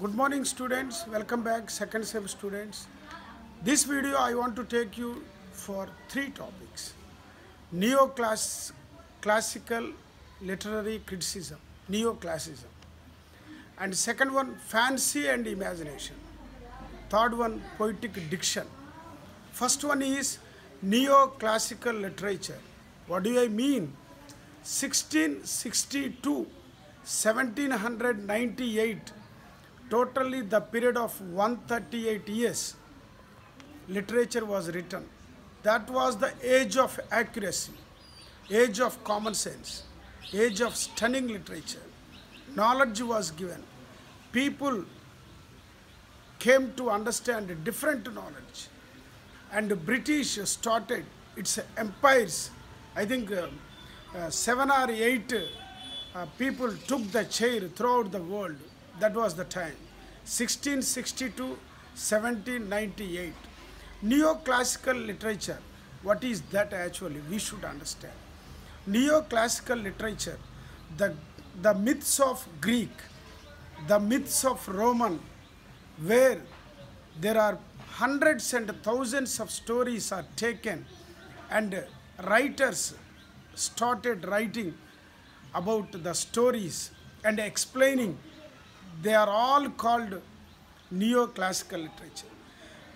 Good morning students, welcome back second sem students. This video I want to take you for three topics. Classical literary criticism, neoclassicism. And second one, fancy and imagination. Third one, poetic diction. First one is neoclassical literature. What do I mean? 1662, 1798, totally the period of 138 years, literature was written. That was the age of accuracy, age of common sense, age of stunning literature. Knowledge was given. People came to understand different knowledge. And the British started its empires. I think 7 or 8 people took the chair throughout the world. That was the time. 1662, 1798. Neoclassical literature. What is that actually? We should understand. Neoclassical literature, the myths of Greek, the myths of Roman, where there are hundreds and thousands of stories are taken and writers started writing about the stories and explaining. They are all called neoclassical literature.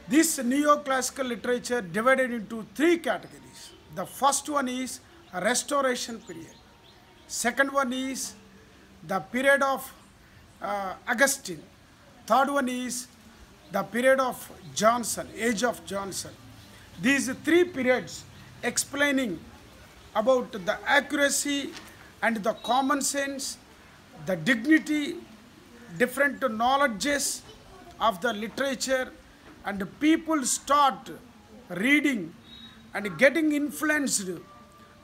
This neoclassical literature divided into three categories. The first one is Restoration period. Second one is the period of Augustine. Third one is the period of Johnson, age of Johnson. These three periods explaining about the accuracy and the common sense, the dignity, different knowledges of the literature, and people start reading and getting influenced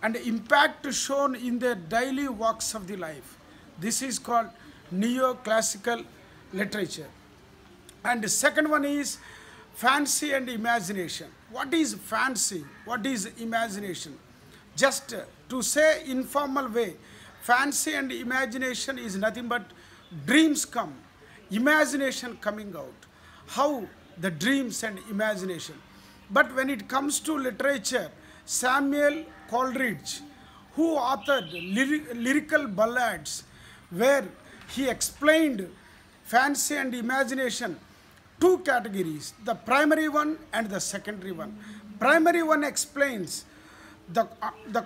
and impact shown in their daily walks of the life. This is called neoclassical literature. And the second one is fancy and imagination. What is fancy? What is imagination? Just to say informal way, fancy and imagination is nothing but dreams come, imagination coming out. How the dreams and imagination. But when it comes to literature, Samuel Coleridge, who authored lyrical ballads, where he explained fancy and imagination, two categories, the primary one and the secondary one. Primary one explains the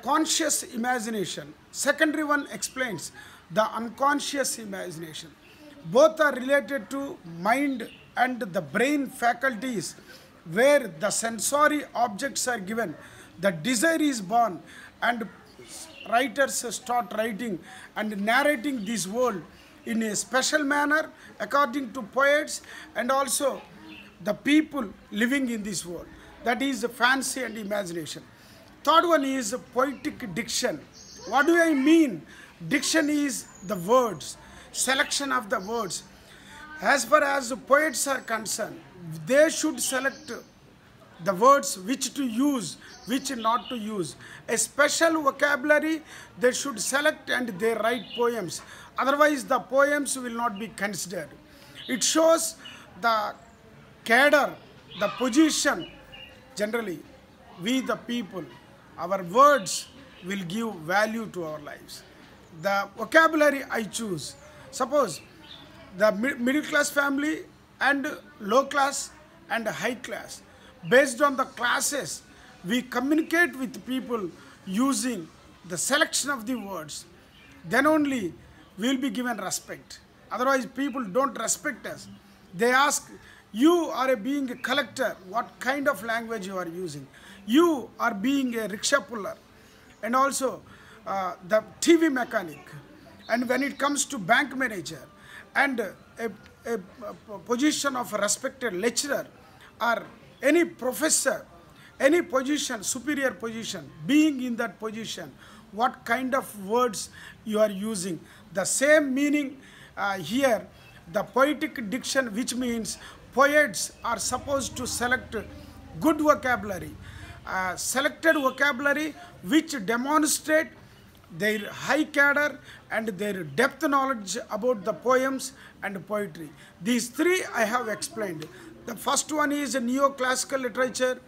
conscious imagination. Secondary one explains the unconscious imagination. Both are related to mind and the brain faculties, where the sensory objects are given, the desire is born, and writers start writing and narrating this world in a special manner according to poets and also the people living in this world. That is fancy and imagination. Third one is poetic diction. What do I mean? Diction is the words, selection of the words. As far as poets are concerned, they should select the words which to use, which not to use. A special vocabulary they should select and they write poems. Otherwise the poems will not be considered. It shows the cadre, the position. Generally, we the people, our words will give value to our lives. The vocabulary I choose. Suppose the middle class family and low class and high class. Based on the classes, we communicate with people using the selection of the words. Then only we will be given respect. Otherwise, people don't respect us. They ask, you are being a collector, what kind of language you are using? You are being a rickshaw puller and also the TV mechanic. And when it comes to bank manager and a position of a respected lecturer or any professor, any position, superior position, being in that position, what kind of words you are using. The same meaning here, the poetic diction, which means poets are supposed to select good vocabulary, selected vocabulary which demonstrate their high cadre and their depth knowledge about the poems and poetry. These three I have explained. The first one is neoclassical literature,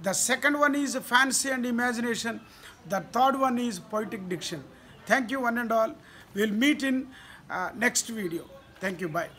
the second one is fancy and imagination, the third one is poetic diction. Thank you one and all. We will meet in next video. Thank you. Bye.